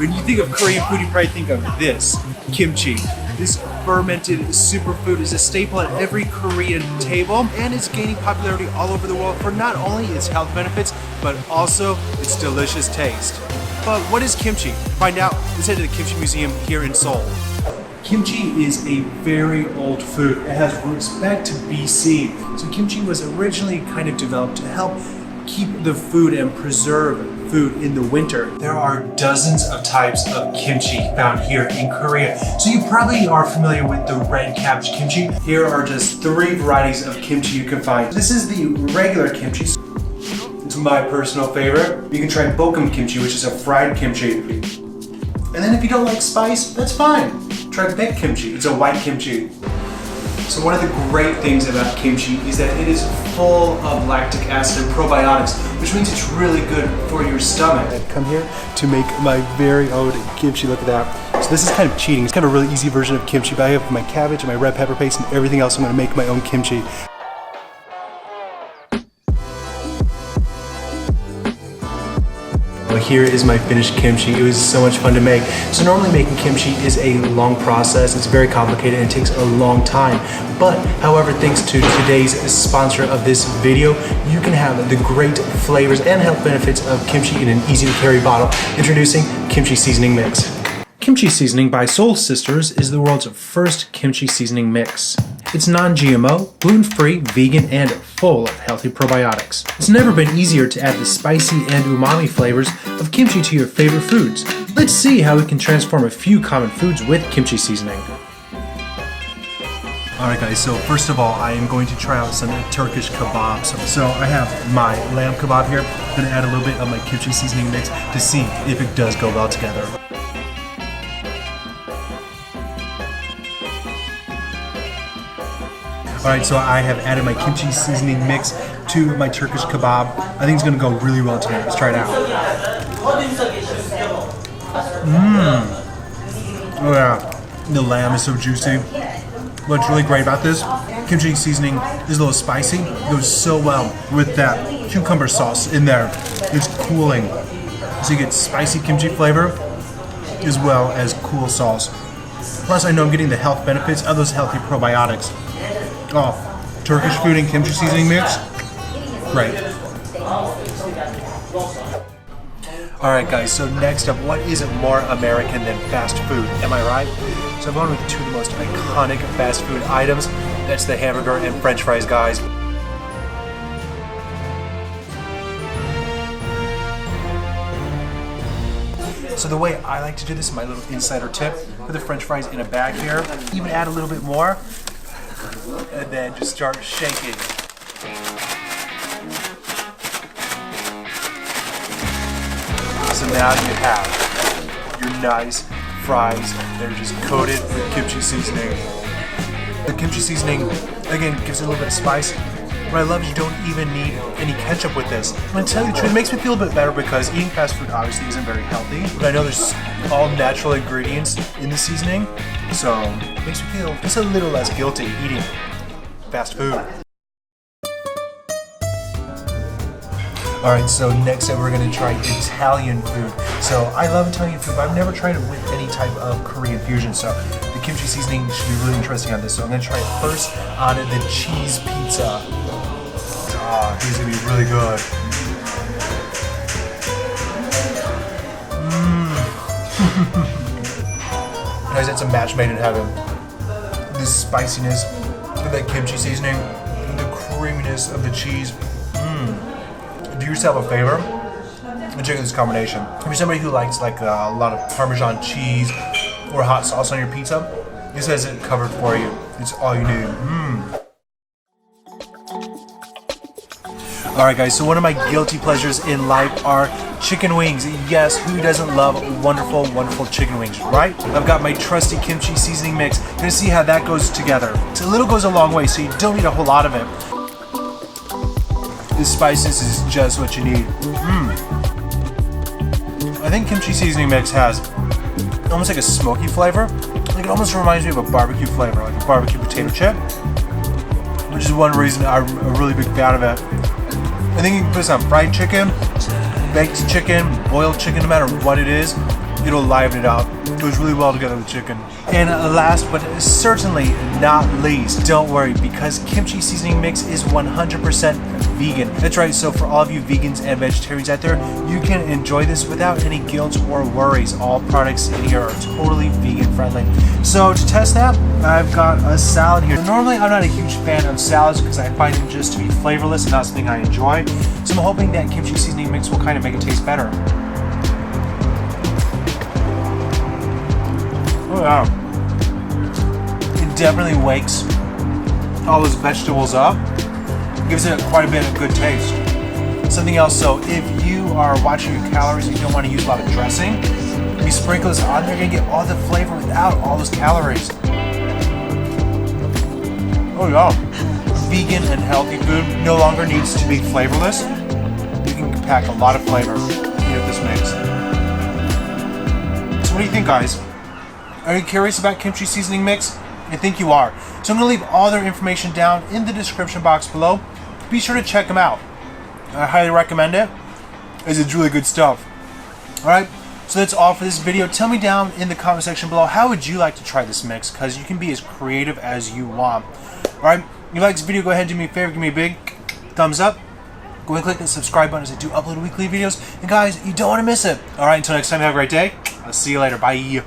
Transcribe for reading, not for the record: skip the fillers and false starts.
When you think of Korean food, you probably think of this, kimchi. This fermented superfood is a staple at every Korean table, and it's gaining popularity all over the world for not only its health benefits, but also its delicious taste. But what is kimchi? To find out, let's head to the Kimchi Museum here in Seoul. Kimchi is a very old food. It has roots back to BC. So kimchi was originally kind of developed to help keep the food and preserve food in the winter. There are dozens of types of kimchi found here in Korea. So you probably are familiar with the red cabbage kimchi. Here are just 3 varieties of kimchi you can find. This is the regular kimchi. It's my personal favorite. You can try bokum kimchi, which is a fried kimchi. And then if you don't like spice, that's fine. Try baked kimchi. It's a white kimchi. So one of the great things about kimchi is that it is full of lactic acid and probiotics, which means it's really good for your stomach. I've come here to make my very own kimchi. Look at that. So this is kind of cheating. It's kind of a really easy version of kimchi, but I have my cabbage and my red pepper paste and everything else. I'm going to make my own kimchi. Well, here is my finished kimchi. It was so much fun to make. So normally making kimchi is a long process. It's very complicated and it takes a long time. But however, thanks to today's sponsor of this video, you can have the great flavors and health benefits of kimchi in an easy to carry bottle. Introducing Kimchi Seasoning Mix. Kimchi Seasoning by Seoul Sisters is the world's first kimchi seasoning mix. It's non-GMO, gluten-free, vegan, and full of healthy probiotics. It's never been easier to add the spicy and umami flavors of kimchi to your favorite foods. Let's see how we can transform a few common foods with kimchi seasoning. Alright guys, so first of all, I am going to try out some Turkish kebabs. So I have my lamb kebab here. I'm going to add a little bit of my kimchi seasoning mix to see if it does go well together. Alright, so I have added my kimchi seasoning mix to my Turkish kebab. I think it's going to go really well together. Let's try it out. Oh yeah, the lamb is so juicy. What's really great about this, kimchi seasoning is a little spicy. It goes so well with that cucumber sauce in there. It's cooling. So you get spicy kimchi flavor as well as cool sauce. Plus I know I'm getting the health benefits of those healthy probiotics. Oh, Turkish food and kimchi seasoning mix? Great. Alright guys, so next up, what is more American than fast food? Am I right? So I'm going with 2 of the most iconic fast food items. That's the hamburger and french fries, guys. So the way I like to do this, my little insider tip, put the french fries in a bag here, even add a little bit more, and then just start shaking. So now you have your nice fries that are just coated with kimchi seasoning. The kimchi seasoning, again, gives it a little bit of spice. What I love is you don't even need any ketchup with this. I'm gonna tell you the truth, it makes me feel a bit better because eating fast food obviously isn't very healthy, but I know there's all natural ingredients in the seasoning, so it makes me feel just a little less guilty eating fast food. Alright, so next up we're going to try Italian food. So I love Italian food, but I've never tried it with any type of Korean fusion. So the kimchi seasoning should be really interesting on this. So I'm going to try it first on the cheese pizza. Oh, these are going to be really good. Guys, that's a match made in heaven. This spiciness of that kimchi seasoning and the creaminess of the cheese. Do yourself a favor and check out this combination. If you're somebody who likes like a lot of Parmesan cheese or hot sauce on your pizza, this has it covered for you. It's all you need. Alright guys, so one of my guilty pleasures in life are chicken wings. Yes, who doesn't love wonderful, wonderful chicken wings, right? I've got my trusty kimchi seasoning mix. Gonna see how that goes together. So a little goes a long way, so you don't need a whole lot of it. The spices is just what you need. I think kimchi seasoning mix has almost like a smoky flavor. Like it almost reminds me of a barbecue flavor, like a barbecue potato chip, which is one reason I'm a really big fan of it. I think you can put some fried chicken, baked chicken, boiled chicken, no matter what it is. it'll liven it up. It goes really well together with chicken. And last but certainly not least, don't worry, because Kimchi Seasoning Mix is 100% vegan. That's right, so for all of you vegans and vegetarians out there, you can enjoy this without any guilt or worries. All products in here are totally vegan friendly. So to test that, I've got a salad here. Normally I'm not a huge fan of salads because I find them just to be flavorless and not something I enjoy. So I'm hoping that Kimchi Seasoning Mix will kind of make it taste better. Oh yeah. It definitely wakes all those vegetables up. Gives it quite a bit of good taste. Something else, so if you are watching your calories and you don't want to use a lot of dressing, you sprinkle this on there, you're gonna get all the flavor without all those calories. Oh yeah. Vegan and healthy food no longer needs to be flavorless. You can pack a lot of flavor into this mix. So what do you think, guys? Are you curious about Kimchi Seasoning Mix? I think you are. So I'm going to leave all their information down in the description box below. Be sure to check them out. I highly recommend it, as it's really good stuff. Alright, so that's all for this video. Tell me down in the comment section below, how would you like to try this mix? Because you can be as creative as you want. Alright, if you like this video, go ahead and do me a favor, give me a big thumbs up. Go ahead and click the subscribe button as I do upload weekly videos. And guys, you don't want to miss it. Alright, until next time, have a great day. I'll see you later. Bye.